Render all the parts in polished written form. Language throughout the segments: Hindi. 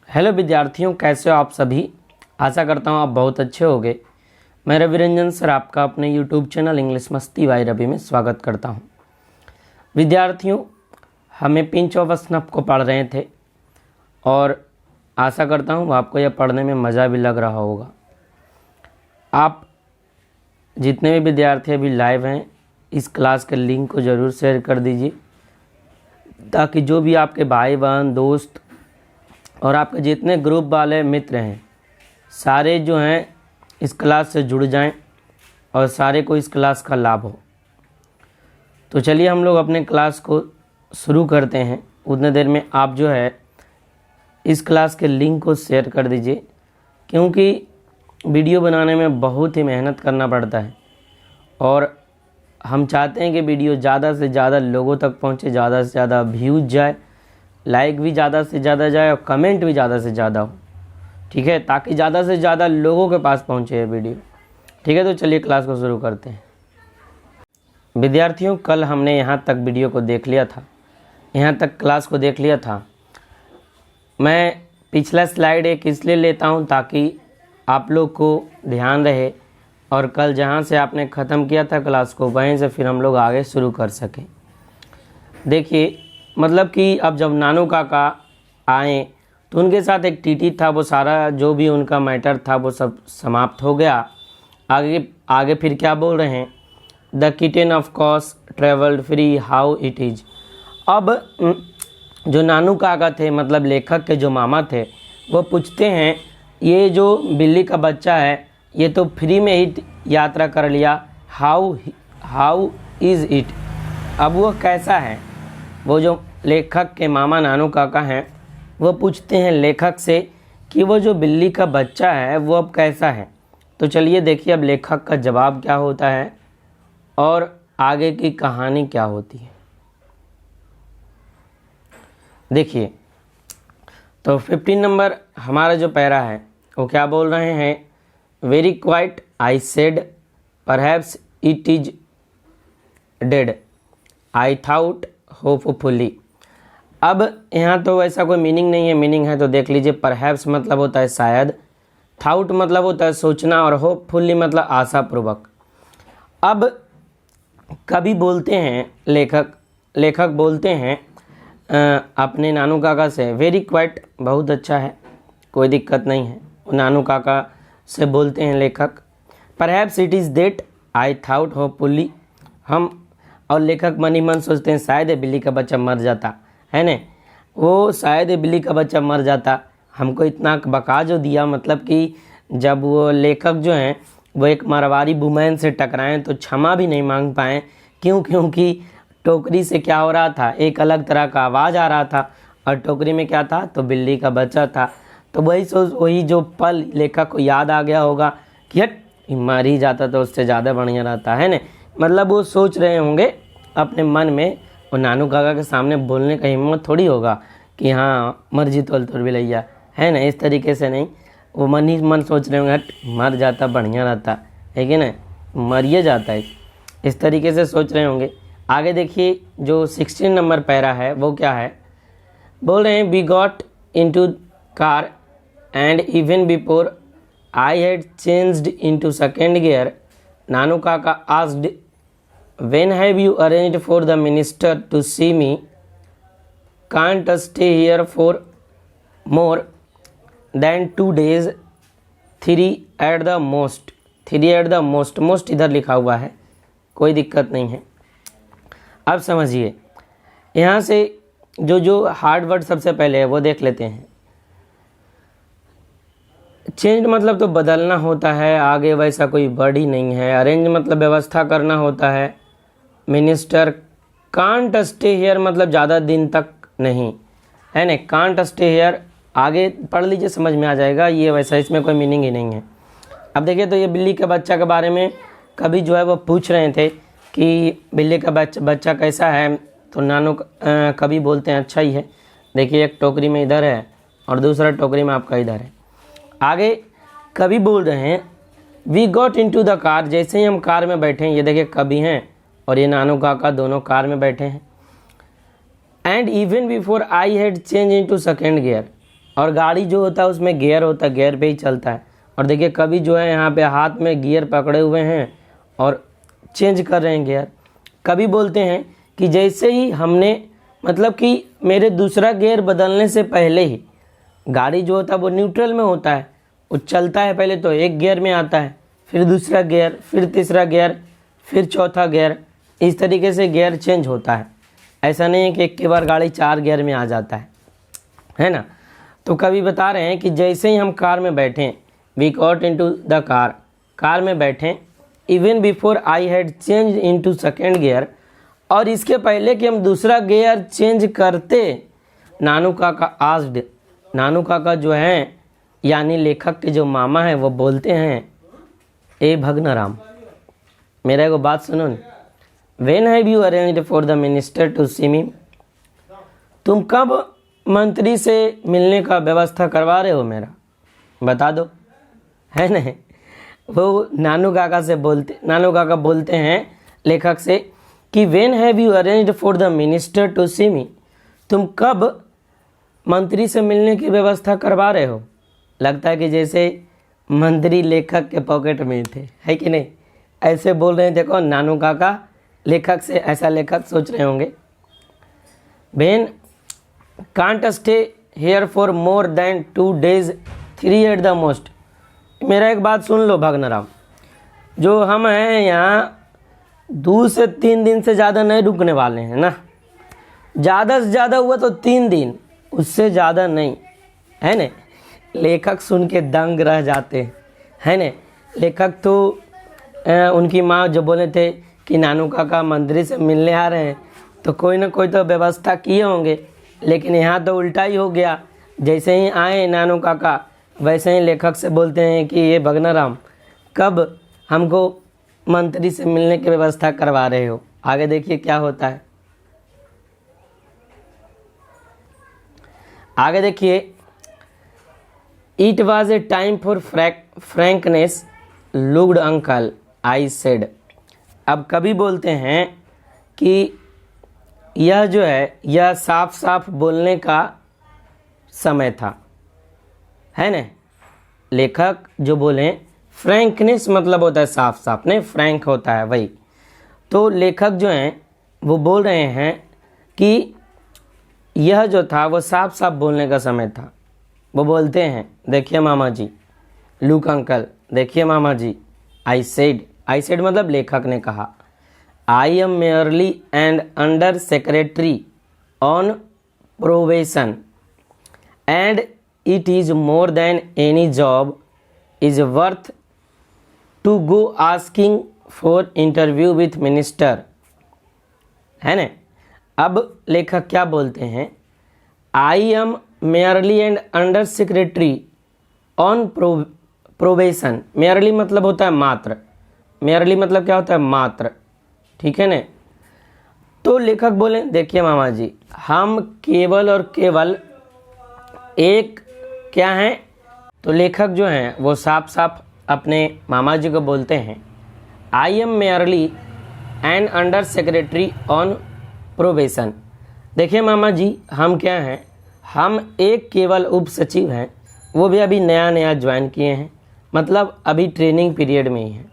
हेलो विद्यार्थियों, कैसे हो आप सभी। आशा करता हूँ आप बहुत अच्छे होंगे। मैं रवि रंजन सर आपका अपने यूट्यूब चैनल इंग्लिश मस्ती बाय रवि में स्वागत करता हूँ। विद्यार्थियों, हमें पिंच ऑफ स्नफ को पढ़ रहे थे और आशा करता हूँ आपको यह पढ़ने में मज़ा भी लग रहा होगा। आप जितने भी विद्यार्थी अभी लाइव हैं, इस क्लास के लिंक को ज़रूर शेयर कर दीजिए ताकि जो भी आपके भाई बहन दोस्त और आपके जितने ग्रुप वाले मित्र हैं सारे जो हैं इस क्लास से जुड़ जाएं और सारे को इस क्लास का लाभ हो। तो चलिए हम लोग अपने क्लास को शुरू करते हैं। उतने देर में आप जो है इस क्लास के लिंक को शेयर कर दीजिए, क्योंकि वीडियो बनाने में बहुत ही मेहनत करना पड़ता है और हम चाहते हैं कि वीडियो ज़्यादा से ज़्यादा लोगों तक पहुँचे, ज़्यादा से ज़्यादा व्यूज़ जाए, लाइक भी ज़्यादा से ज़्यादा जाए और कमेंट भी ज़्यादा से ज़्यादा हो। ठीक है, ताकि ज़्यादा से ज़्यादा लोगों के पास पहुँचे ये वीडियो। ठीक है, तो चलिए क्लास को शुरू करते हैं। विद्यार्थियों, कल हमने यहाँ तक वीडियो को देख लिया था, यहाँ तक क्लास को देख लिया था। मैं पिछला स्लाइड एक इसलिए लेता हूँ ताकि आप लोग को ध्यान रहे और कल जहाँ से आपने ख़त्म किया था क्लास को वहीं से फिर हम लोग आगे शुरू कर सकें। देखिए, मतलब कि अब जब नानू काका आए तो उनके साथ एक टीटी था, वो सारा जो भी उनका मैटर था वो सब समाप्त हो गया। आगे फिर क्या बोल रहे हैं, the kitten of course travelled free how it is. अब जो नानू काका थे, मतलब लेखक के जो मामा थे, वो पूछते हैं ये जो बिल्ली का बच्चा है ये तो फ्री में ही यात्रा कर लिया, हाउ इज़ इट। अब वो कैसा है। वो जो लेखक के मामा नानू काका हैं वो पूछते हैं लेखक से कि वो जो बिल्ली का बच्चा है वो अब कैसा है। तो चलिए देखिए अब लेखक का जवाब क्या होता है और आगे की कहानी क्या होती है। देखिए, तो 15 नंबर हमारा जो पैरा है वो क्या बोल रहे हैं, very quite I said perhaps it is dead I thought hopefully. अब यहाँ तो वैसा कोई मीनिंग नहीं है, मीनिंग है तो देख लीजिए। परहैप्स मतलब होता है शायद, थाउट मतलब होता है सोचना और होपफुली मतलब आशापूर्वक। अब कभी बोलते हैं लेखक बोलते हैं अपने नानू काका से, वेरी क्वाइट बहुत अच्छा है, कोई दिक्कत नहीं है। नानू काका से बोलते हैं लेखक, perhaps it is that I thought hopefully. हम और लेखक मन ही मन सोचते हैं शायद ये बिल्ली का बच्चा मर जाता है ना, वो शायद ये बिल्ली का बच्चा मर जाता। हमको इतना बका जो दिया, मतलब कि जब वो लेखक जो हैं वो एक मारवाड़ी वुमेन से टकराएं तो क्षमा भी नहीं मांग पाएँ। क्योंकि टोकरी से क्या हो रहा था, एक अलग तरह का आवाज़ आ रहा था और टोकरी में क्या था, तो बिल्ली का बच्चा था। तो वही जो पल लेखक को याद आ गया होगा कि हट मर ही जाता तो उससे ज़्यादा बढ़िया रहता है ना। मतलब वो सोच रहे होंगे अपने मन में, और नानू काका के सामने बोलने का हिम्मत थोड़ी होगा कि हाँ मर्जी तोल तोड़ भी लैया है ना, इस तरीके से नहीं। वो मन ही मन सोच रहे होंगे हट मर जाता बढ़िया रहता है कि ना, मरिए जाता है, इस तरीके से सोच रहे होंगे। आगे देखिए जो 16 नंबर पैरा है वो क्या है, बोल रहे हैं we got into car and even before I had changed into second gear Nanu Kaka asked when have you arranged for the minister to see me, can't stay here for more than 2 days, 3 at the most, 3 at the most इधर लिखा हुआ है, कोई दिक्कत नहीं है। अब समझिए यहाँ से जो हार्ड वर्ड सबसे पहले है वो देख लेते हैं। चेंज मतलब तो बदलना होता है, आगे वैसा कोई वर्ड ही नहीं है। अरेंज मतलब व्यवस्था करना होता है। मिनिस्टर, कांट स्टे हेयर मतलब ज़्यादा दिन तक नहीं है ना, कांट स्टे हेयर आगे पढ़ लीजिए समझ में आ जाएगा। ये वैसा इसमें कोई मीनिंग ही नहीं है। अब देखिए तो ये बिल्ली के बच्चा के बारे में कभी जो है वो पूछ रहे थे कि बिल्ली का बच्चा कैसा है, तो नानू कभी बोलते हैं अच्छा ही है। देखिए एक टोकरी में इधर है और दूसरा टोकरी में आपका इधर है। आगे कभी बोल रहे हैं we got into the car, जैसे ही हम कार में बैठे हैं, ये देखिए कभी हैं और ये नानू काका दोनों कार में बैठे हैं। And even before I had change into second gear, और गाड़ी जो होता है उसमें गियर होता है, गियर पे ही चलता है। और देखिए कभी जो है यहाँ पे हाथ में गियर पकड़े हुए हैं और चेंज कर रहे हैं गियर। कभी बोलते हैं कि जैसे ही हमने मतलब कि मेरे दूसरा गियर बदलने से पहले ही गाड़ी जो होता है वो न्यूट्रल में होता है, वो चलता है, पहले तो एक गियर में आता है, फिर दूसरा गियर, फिर तीसरा गियर, फिर चौथा गियर, इस तरीके से गियर चेंज होता है। ऐसा नहीं है कि एक के बार गाड़ी 4 गियर में आ जाता है ना। तो कभी बता रहे हैं कि जैसे ही हम कार में बैठें, we got into the car में बैठें, even before I had change into second gear, और इसके पहले कि हम दूसरा गियर चेंज करते, नानू काका आस्क्ड, नानू काका जो हैं यानी लेखक के जो मामा हैं वो बोलते हैं, ए भगनाराम मेरा एगो बात सुनो न, when have you arranged for the minister to see me, तुम कब मंत्री से मिलने का व्यवस्था करवा रहे हो मेरा, बता दो, है ना। वो नानू काका बोलते हैं लेखक से कि when have you arranged for the minister to see me, तुम कब मंत्री से मिलने की व्यवस्था करवा रहे हो। लगता है कि जैसे मंत्री लेखक के पॉकेट में थे, है कि नहीं, ऐसे बोल रहे हैं। देखो नानू काका लेखक से, ऐसा लेखक सोच रहे होंगे। Ben can't stay here for more than 2 days 3 at the most. मेरा एक बात सुन लो भगनाराम, जो हम हैं यहाँ 2 से 3 दिन से ज़्यादा नहीं रुकने वाले हैं ना, ज़्यादा से ज़्यादा हुआ तो 3 दिन, उससे ज़्यादा नहीं, है ना। लेखक सुन के दंग रह जाते हैं ना। लेखक तो उनकी माँ जो बोले थे कि नानू काका मंत्री से मिलने आ रहे हैं, तो कोई ना कोई तो व्यवस्था किए होंगे, लेकिन यहाँ तो उल्टा ही हो गया। जैसे ही आए नानू काका, वैसे ही लेखक से बोलते हैं कि ये भगनाराम कब हमको मंत्री से मिलने की व्यवस्था करवा रहे हो। आगे देखिए क्या होता है, आगे देखिए। It was a time for frankness looked uncle I said. अब कभी बोलते हैं कि यह जो है यह साफ साफ बोलने का समय था, है ना। लेखक जो बोले, फ्रैंकनेस मतलब होता है साफ साफ, नहीं फ्रैंक होता है वही। तो लेखक जो हैं वो बोल रहे हैं कि यह जो था वो साफ साफ बोलने का समय था। वो बोलते हैं, देखिए मामा जी, लुक अंकल, देखिए मामा जी, आई सेड मतलब लेखक ने कहा, I am merely and under secretary on probation and it is more than any job is worth to go asking for interview with minister, है ना। अब लेखक क्या बोलते हैं, I am merely and under secretary on probation. Merely मतलब होता है मात्र, मेयरली मतलब क्या होता है, मात्र, ठीक है ना। तो लेखक बोले, देखिए मामा जी, हम केवल और केवल एक क्या हैं। तो लेखक जो हैं वो साफ साफ अपने मामा जी को बोलते हैं, I am merely and under secretary on probation. देखिए मामा जी, हम क्या हैं, हम एक केवल उप सचिव हैं, वो भी अभी नया नया ज्वाइन किए हैं, मतलब अभी ट्रेनिंग पीरियड में ही हैं।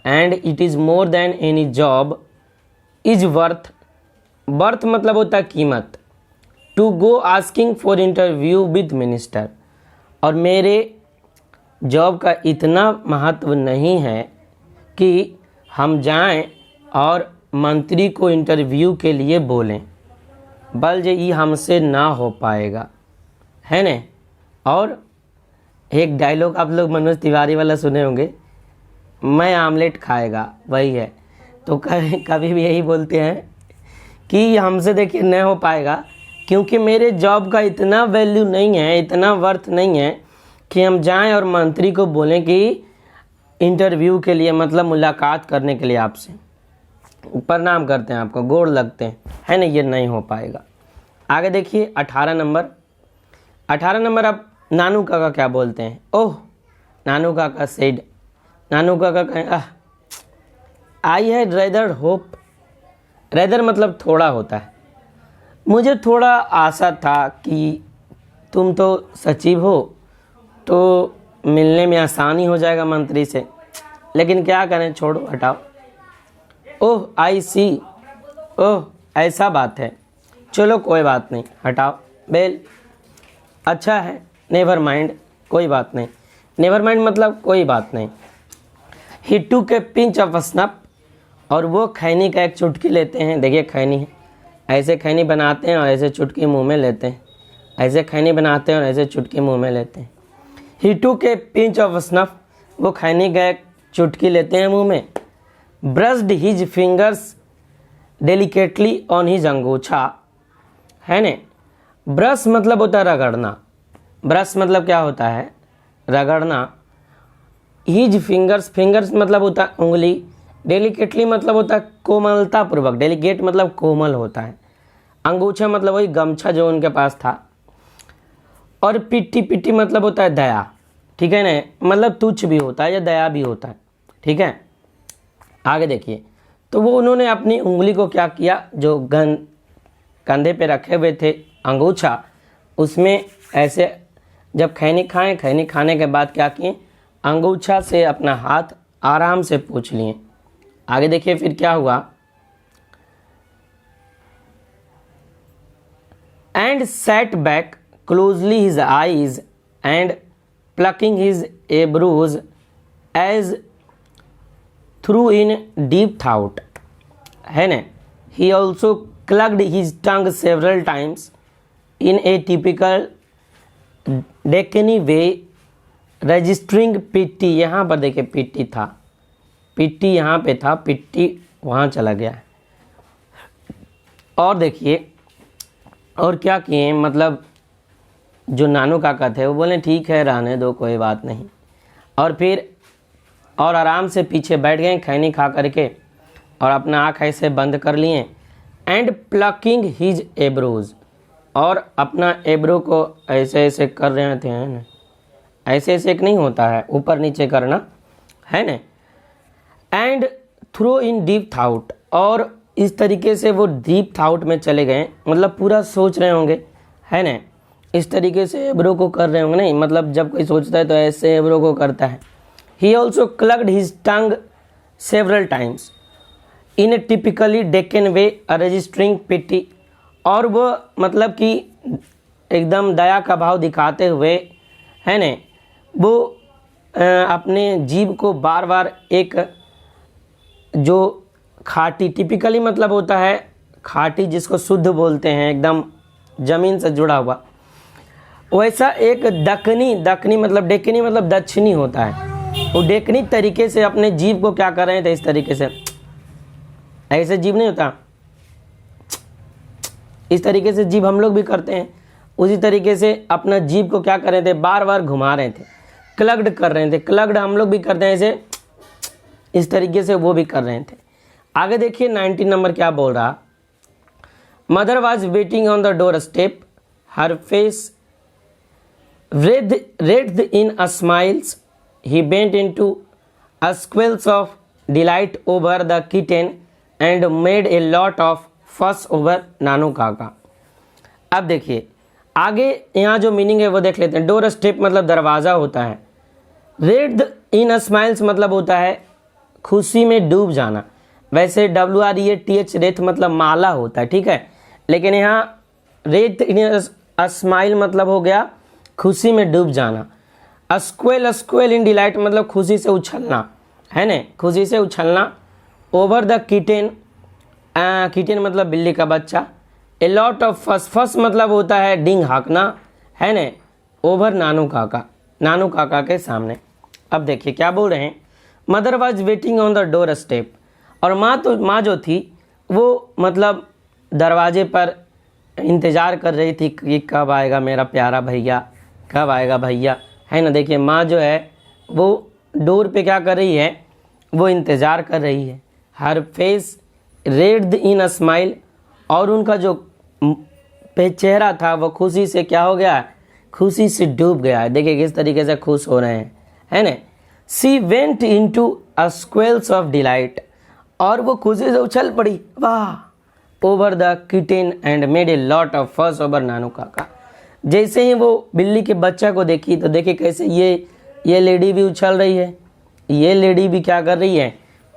And it is more than any job is worth मतलब होता है कीमत, to go asking for interview with minister. और मेरे जॉब का इतना महत्व नहीं है कि हम जाएं और मंत्री को इंटरव्यू के लिए बोलें, बल ये हमसे ना हो पाएगा, है न। और एक डायलॉग आप लोग मनोज तिवारी वाला सुने होंगे, मैं आमलेट खाएगा, वही है। तो कभी भी यही बोलते हैं कि हमसे देखिए नहीं हो पाएगा, क्योंकि मेरे जॉब का इतना वैल्यू नहीं है, इतना वर्थ नहीं है कि हम जाएं और मंत्री को बोलें कि इंटरव्यू के लिए, मतलब मुलाकात करने के लिए आपसे प्रणाम करते हैं, आपको गोड़ लगते हैं, है ना, ये नहीं हो पाएगा। आगे देखिए 18 नंबर। अब नानू काका क्या बोलते हैं, ओह नानू काका सेड, नानू काका कहें, I had rather hope, rather मतलब थोड़ा होता है, मुझे थोड़ा आशा था कि तुम तो सचिव हो तो मिलने में आसानी हो जाएगा मंत्री से, लेकिन क्या करें, छोड़ो हटाओ। ओह आई सी, ओह ऐसा बात है, चलो कोई बात नहीं, हटाओ। वेल अच्छा है, नेवर माइंड, कोई बात नहीं। नेवर माइंड मतलब कोई बात नहीं। ही टूक ए पिंच ऑफ स्नफ, और वो खैनी का एक चुटकी लेते हैं। देखिए खैनी है, ऐसे खैनी बनाते हैं और ऐसे चुटकी मुंह में लेते हैं, ऐसे खैनी बनाते हैं और ऐसे चुटकी मुंह में लेते हैं। ही टूक ए पिंच ऑफ स्नफ, वो खैनी का एक चुटकी लेते हैं मुंह में। Brushed his fingers delicately on his angocha, है ने। ब्रश मतलब होता है रगड़ना, ब्रश मतलब क्या होता है, रगड़ना। हिज फिंगर्स, फिंगर्स मतलब होता है उंगली, डेलिकेटली मतलब होता है कोमलता पूर्वक, डेलिकेट मतलब कोमल होता है। अंगूछा मतलब वही गमछा जो उनके पास था। और पिट्टी, पिट्टी मतलब होता है दया, ठीक है ना, मतलब तुच्छ भी होता है या दया भी होता है, ठीक है। आगे देखिए, तो वो उन्होंने अपनी उंगली को क्या किया, जो कंधे पे रखे हुए थे अंगूछा, उसमें ऐसे जब खैनी खाएं, खैनी खाने के बाद क्या किए, अंगूछा से अपना हाथ आराम से पोंछ लिए। आगे देखिए फिर क्या हुआ, and sat back closely his eyes and plucking his eyebrows as through in deep thought, है ना। He also clucked his tongue several times in a typical Deccani way, registering pity, यहाँ पर देखिए पिट्टी था, पिट्टी यहाँ पे था, पिट्टी वहाँ चला गया है। और देखिए और क्या किए, मतलब जो नानू काका थे वो बोले ठीक है रहने दो, कोई बात नहीं। और फिर और आराम से पीछे बैठ गए खैनी खा करके और अपना आँख ऐसे बंद कर लिए। एंड प्लकिंग हिज एब्रोज, और अपना एब्रो को ऐसे ऐसे कर रहे थे, है ना, ऐसे ऐसे एक नहीं होता है, ऊपर नीचे करना, है ना। And throw in deep thought, और इस तरीके से वो डीप थाउट में चले गए, मतलब पूरा सोच रहे होंगे, है ना, इस तरीके से एब्रो को कर रहे होंगे, नहीं मतलब जब कोई सोचता है तो ऐसे एब्रो को करता है। He also clucked his tongue several times in a typically Deccan way registering pity, और वो मतलब कि एकदम दया का भाव दिखाते हुए, है ना, वो अपने जीभ को बार बार एक जो खाटी, टिपिकली मतलब होता है खाटी, जिसको शुद्ध बोलते हैं, एकदम जमीन से जुड़ा हुआ, वैसा एक दक्कनी, दक्कनी मतलब डेकनी मतलब दक्षिणी होता है, वो डेकनी तरीके से अपने जीभ को क्या कर रहे थे, इस तरीके से, ऐसे जीभ नहीं होता, इस तरीके से जीभ हम लोग भी करते हैं, उसी तरीके से अपना जीभ को क्या कर रहे थे, बार बार घुमा रहे थे, क्लग्ड कर रहे थे। क्लग्ड हम लोग भी करते हैं ऐसे, इस तरीके से वो भी कर रहे थे। आगे देखिए 19 नंबर क्या बोल रहा, mother was waiting on the door step, her face wreathed in a smiles, he bent into a squeals of delight over the kitten and made a lot of fuss over नानू काका। अब देखिए आगे यहाँ जो मीनिंग है वो देख लेते हैं। डोर स्टेप मतलब दरवाज़ा होता है, wreathed in a smiles मतलब होता है खुशी में डूब जाना। वैसे WREATH रेथ मतलब माला होता है, ठीक है, लेकिन यहाँ wreathed in a smile मतलब हो गया खुशी में डूब जाना। अस्क्वेल इन डिलाइट मतलब खुशी से उछलना, है ना, खुशी से उछलना। ओवर द किटेन, किटेन मतलब बिल्ली का बच्चा। ए लॉट ऑफ फस, फस मतलब होता है डिंग हाँकना, है ना। ओवर नानू काका, नानू काका के सामने। अब देखिए क्या बोल रहे हैं, mother was waiting on the door step, और माँ जो थी वो मतलब दरवाजे पर इंतज़ार कर रही थी कि कब आएगा मेरा प्यारा भैया, कब आएगा भैया, है ना। देखिए माँ जो है वो डोर पे क्या कर रही है, वो इंतज़ार कर रही है। Her face red in a smile, और उनका जो चेहरा था वो खुशी से क्या हो गया, खुशी से डूब गया है। देखिए किस तरीके से खुश हो रहे हैं, है ना। She went into a squeals of delight, और वो खुशी से उछल पड़ी, वाह, over the kitten and made a lot of fuss over Nanu Kaka. जैसे ही वो बिल्ली के बच्चा को देखी तो देखे कैसे ये लेडी भी उछल रही है, ये लेडी भी क्या कर रही है,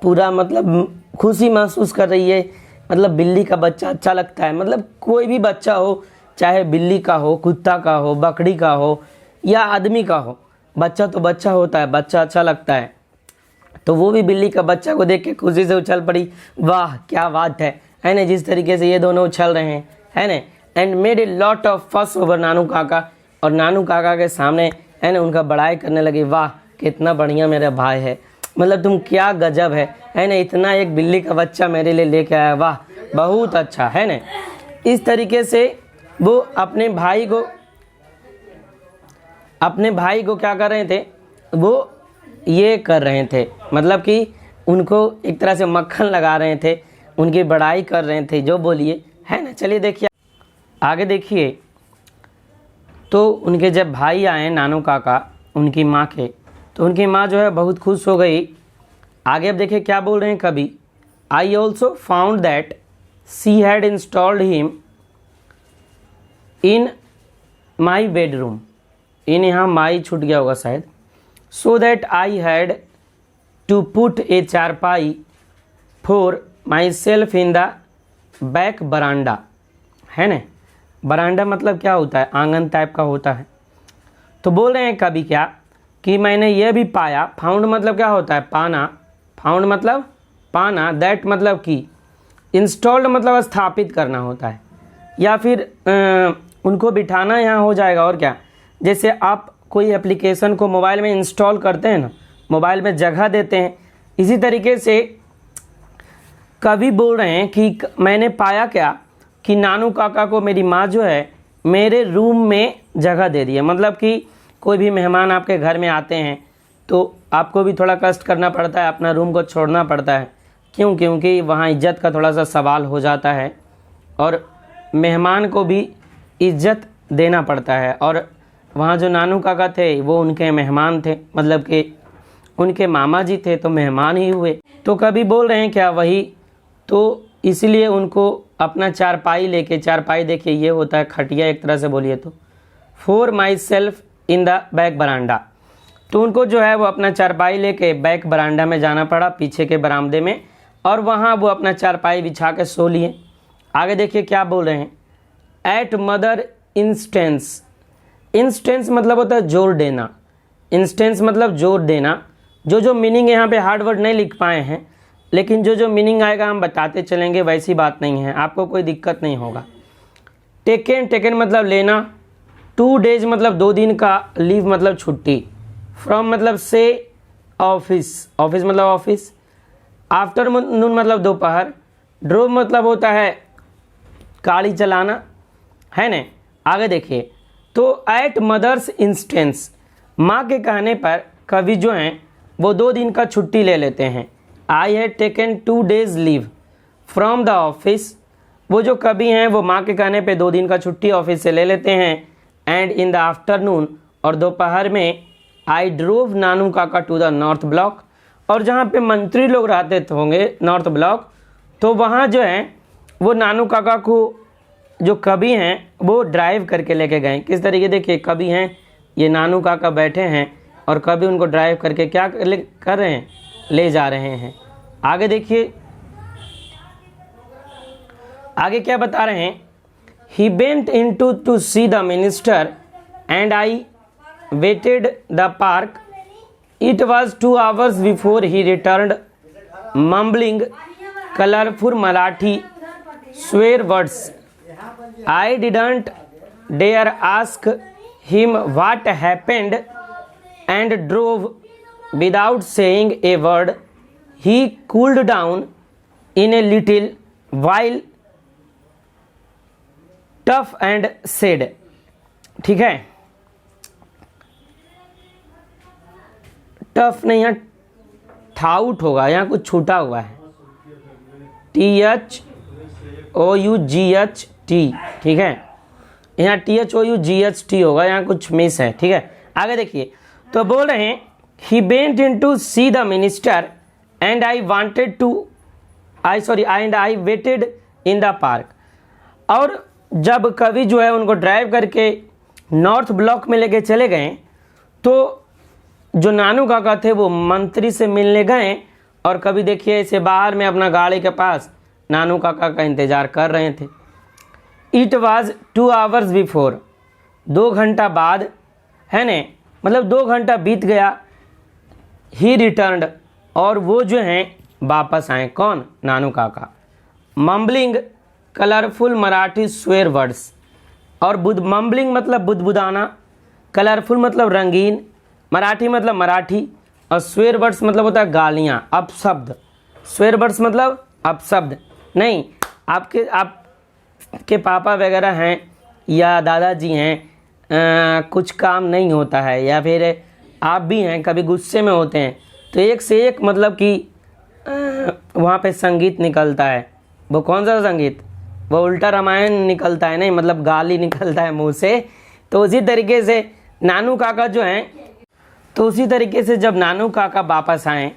पूरा मतलब खुशी महसूस कर रही है। मतलब बिल्ली का बच्चा अच्छा लगता है, मतलब कोई भी बच्चा हो, चाहे बिल्ली का हो, कुत्ता का हो, बकरी का हो या आदमी का हो, बच्चा तो बच्चा होता है, बच्चा अच्छा लगता है। तो वो भी बिल्ली का बच्चा को देख के खुशी से उछल पड़ी। वाह क्या बात है ना, जिस तरीके से ये दोनों उछल रहे हैं, है ना। And made a lot of fuss over Nanu काका, और नानू काका के सामने है ना उनका बड़ाई करने लगे। वाह कितना बढ़िया मेरा भाई है, मतलब तुम क्या गजब है ना, इतना एक बिल्ली का बच्चा मेरे लिए लेके आया, वाह बहुत अच्छा, है ना। इस तरीके से वो अपने भाई को क्या कर रहे थे, वो ये कर रहे थे, मतलब कि उनको एक तरह से मक्खन लगा रहे थे, उनकी बड़ाई कर रहे थे, जो बोलिए, है ना। चलिए देखिए आगे देखिए। तो उनके जब भाई आए नानू काका उनकी माँ के, तो उनकी माँ जो है बहुत खुश हो गई। आगे अब देखिए क्या बोल रहे हैं कवि। I also found that she had installed him in my bedroom, in यहाँ माई छूट गया होगा शायद। So that I had to put a charpai for myself in the back veranda, है ना। बरांडा मतलब क्या होता है, आंगन टाइप का होता है। तो बोल रहे हैं कभी क्या कि मैंने ये भी पाया, फाउंड मतलब क्या होता है, पाना, फाउंड मतलब पाना, दैट मतलब कि, इंस्टॉल्ड मतलब स्थापित करना होता है, या फिर उनको बिठाना यहाँ हो जाएगा। और क्या, जैसे आप कोई एप्लीकेशन को मोबाइल में इंस्टॉल करते हैं ना, मोबाइल में जगह देते हैं, इसी तरीके से कवि बोल रहे हैं कि मैंने पाया क्या कि नानू काका को मेरी माँ जो है मेरे रूम में जगह दे दी है। मतलब कि कोई भी मेहमान आपके घर में आते हैं तो आपको भी थोड़ा कष्ट करना पड़ता है, अपना रूम को छोड़ना पड़ता है। क्यों? क्योंकि वहाँ इज्जत का थोड़ा सा सवाल हो जाता है और मेहमान को भी इज्जत देना पड़ता है। और वहाँ जो नानू काका थे वो उनके मेहमान थे, मतलब कि उनके मामा जी थे, तो मेहमान ही हुए। तो कभी बोल रहे हैं क्या वही, तो इसलिए उनको अपना चारपाई लेके, चारपाई देखिए ये होता है खटिया एक तरह से बोलिए तो, for myself in the back veranda. तो उनको जो है वो अपना चारपाई लेके बैक बरांडा में जाना पड़ा, पीछे के बरामदे में, और वहाँ वो अपना चारपाई बिछा के सो लिए। आगे देखिए क्या बोल रहे हैं। एट मदर इंस्टेंस, इंस्टेंस मतलब होता है जोर देना, इंस्टेंस मतलब जोर देना। जो मीनिंग यहाँ पे हार्ड वर्ड नहीं लिख पाए हैं, लेकिन जो मीनिंग आएगा हम बताते चलेंगे, वैसी बात नहीं है, आपको कोई दिक्कत नहीं होगा। टेकन, टेकन मतलब लेना। 2 डेज मतलब 2 दिन का, लीव मतलब छुट्टी। फ्रॉम मतलब से, ऑफिस, ऑफिस मतलब ऑफिस। आफ्टरनून मतलब दोपहर। ड्रोव मतलब होता है गाड़ी चलाना, है ना। आगे देखिए, तो एट मदर्स इंस्टेंस, माँ के कहने पर कवि जो हैं वो 2 दिन का छुट्टी ले लेते हैं। I had taken 2 days leave from the office, वो जो कवि हैं वो माँ के कहने पे 2 दिन का छुट्टी ऑफिस से ले लेते हैं। एंड इन द आफ्टरनून, और दोपहर में, आई ड्रोव नानू काका टू द नॉर्थ ब्लॉक, और जहाँ पे मंत्री लोग रहते होंगे नॉर्थ ब्लॉक, तो वहाँ जो है वो नानू काका को जो कवि हैं वो ड्राइव करके लेके गए। किस तरीके, देखिए कवि हैं, ये नानू काका बैठे हैं और कवि उनको ड्राइव करके क्या कर रहे हैं, ले जा रहे हैं। आगे देखिए आगे क्या बता रहे हैं। He went into two see the minister and I waited the park. It was 2 hours before he returned mumbling colourful Marathi swear words. I didn't dare ask him what happened and drove without saying a word. He cooled down in a little while tough and said, ठीक है, टफ नहीं है, थाउट होगा, यहाँ कुछ छूटा हुआ है, THOUGHT, ठीक है, यहाँ THOUGHT होगा, यहाँ कुछ मिस है, ठीक है। आगे देखिए, तो बोल रहे हैं he went in to see the minister and I waited in the park। और जब कवि जो है उनको ड्राइव करके नॉर्थ ब्लॉक में लेके चले गए। तो जो नानू काका थे वो मंत्री से मिलने गए और कभी देखिए इसे बाहर में अपना गाड़ी के पास नानू काका का इंतज़ार कर रहे थे। इट वॉज 2 आवर्स बिफोर, 2 घंटा बाद, है न, मतलब 2 घंटा बीत गया। ही रिटर्नड, और वो जो हैं वापस आए। कौन? Nanu Kaka. Mumbling colourful Marathi swear words, और मम्बलिंग मतलब बुदबुदाना, कलरफुल मतलब रंगीन, मराठी मतलब मराठी, और स्वेर वर्ड्स मतलब होता है गालियाँ, अपशब्द। स्वेर वर्ड्स मतलब अपशब्द। नहीं, आपके पापा वगैरह हैं या दादाजी हैं, कुछ काम नहीं होता है, या फिर आप भी हैं कभी गुस्से में होते हैं तो एक से एक मतलब कि वहाँ पे संगीत निकलता है। वो कौन सा संगीत? वो उल्टा रामायण निकलता है, नहीं मतलब गाली निकलता है मुंह से। तो उसी तरीके से नानू काका जो हैं, तो उसी तरीके से जब नानू काका वापस आए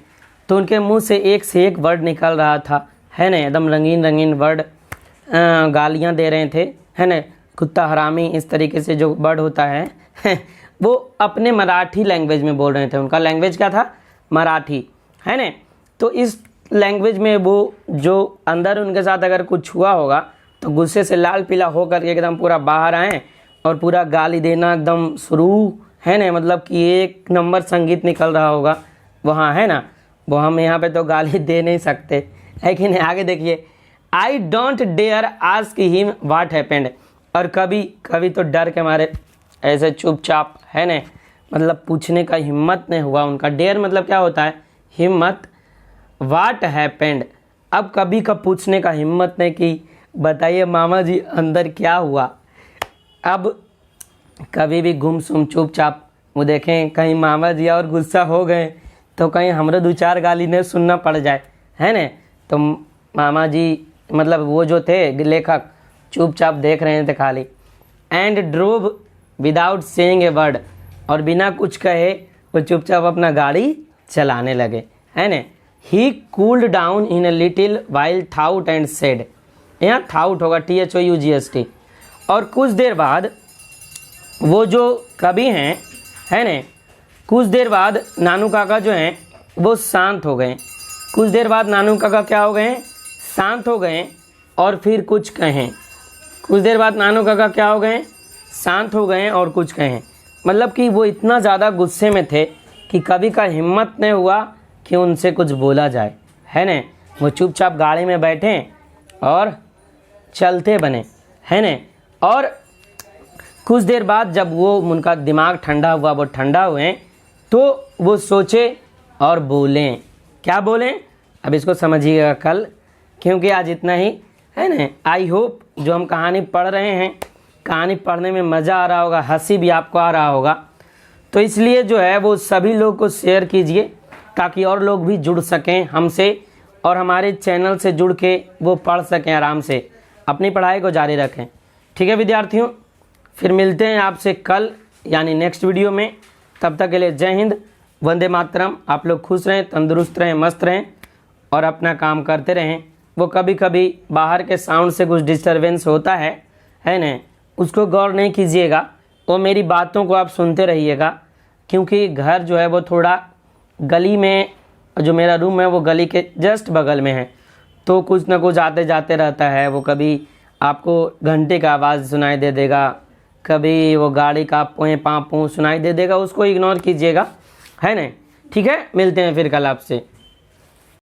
तो उनके मुंह से एक वर्ड निकल रहा था, है ना, एकदम रंगीन रंगीन वर्ड, गालियाँ दे रहे थे, है ना, कुत्ता हरामी, इस तरीके से जो वर्ड होता है वो अपने मराठी लैंग्वेज में बोल रहे थे। उनका लैंग्वेज क्या था? मराठी, है ना। तो इस लैंग्वेज में वो जो अंदर उनके साथ अगर कुछ हुआ होगा तो गुस्से से लाल पीला होकर एकदम पूरा बाहर आए और पूरा गाली देना एकदम शुरू, है ना, मतलब कि एक नंबर संगीत निकल रहा होगा वहाँ, है ना। वो हम यहाँ पे तो गाली दे नहीं सकते, है कि नहीं। आगे देखिए, I don't dare ask him what happened, और कभी कभी तो डर के मारे ऐसे चुपचाप, है ना, मतलब पूछने का हिम्मत नहीं हुआ उनका। डेयर मतलब क्या होता है? हिम्मत। व्हाट हैपेंड, अब कभी कब पूछने का हिम्मत नहीं कि बताइए मामा जी अंदर क्या हुआ। अब कभी भी गुमसुम चुपचाप वो देखें कहीं मामा जी और गुस्सा हो गए तो कहीं हमरो 2-4 गाली ने सुनना पड़ जाए, है ना। तो मामा जी मतलब वो जो थे लेखक चुपचाप देख रहे थे खाली। And drove without saying a word, और बिना कुछ कहे वो चुपचाप अपना गाड़ी चलाने लगे, है ना। He cooled down in a little while thought and said, यहाँ थाउट होगा THOUGHT। और कुछ देर बाद वो जो कवि हैं, है ना, कुछ देर बाद नानू काका जो हैं वो शांत हो गए। कुछ देर बाद नानू काका क्या हो गए? शांत हो गए और फिर कुछ कहें। कुछ देर बाद नानू काका क्या हो गए? शांत हो गए और कुछ कहें, मतलब कि वो इतना ज़्यादा गुस्से में थे कि कभी का हिम्मत नहीं हुआ कि उनसे कुछ बोला जाए, है ना। वो चुपचाप गाड़ी में बैठे और चलते बने, है ना। और कुछ देर बाद जब वो उनका दिमाग ठंडा हुआ, वो ठंडा हुए, तो वो सोचे और बोलें। क्या बोलें? अब इसको समझिएगा कल, क्योंकि आज इतना ही, है ना। आई होप जो हम कहानी पढ़ रहे हैं, कहानी पढ़ने में मज़ा आ रहा होगा, हंसी भी आपको आ रहा होगा। तो इसलिए जो है वो सभी लोग को शेयर कीजिए ताकि और लोग भी जुड़ सकें हमसे और हमारे चैनल से जुड़ के वो पढ़ सकें, आराम से अपनी पढ़ाई को जारी रखें। ठीक है विद्यार्थियों, फिर मिलते हैं आपसे कल यानी नेक्स्ट वीडियो में। तब तक के लिए जय हिंद, वंदे मातरम। आप लोग खुश रहें, तंदुरुस्त रहें, मस्त रहें और अपना काम करते रहें। वो कभी कभी बाहर के साउंड से कुछ डिस्टरबेंस होता है ना, उसको गौर नहीं कीजिएगा। वो मेरी बातों को आप सुनते रहिएगा, क्योंकि घर जो है वो थोड़ा गली में, जो मेरा रूम है वो गली के जस्ट बगल में है, तो कुछ ना कुछ आते जाते रहता है। वो कभी आपको घंटे का आवाज़ सुनाई दे देगा, कभी वो गाड़ी का पों पाँ सुनाई दे देगा, उसको इग्नोर कीजिएगा, है ना। ठीक है, मिलते हैं फिर कल आपसे।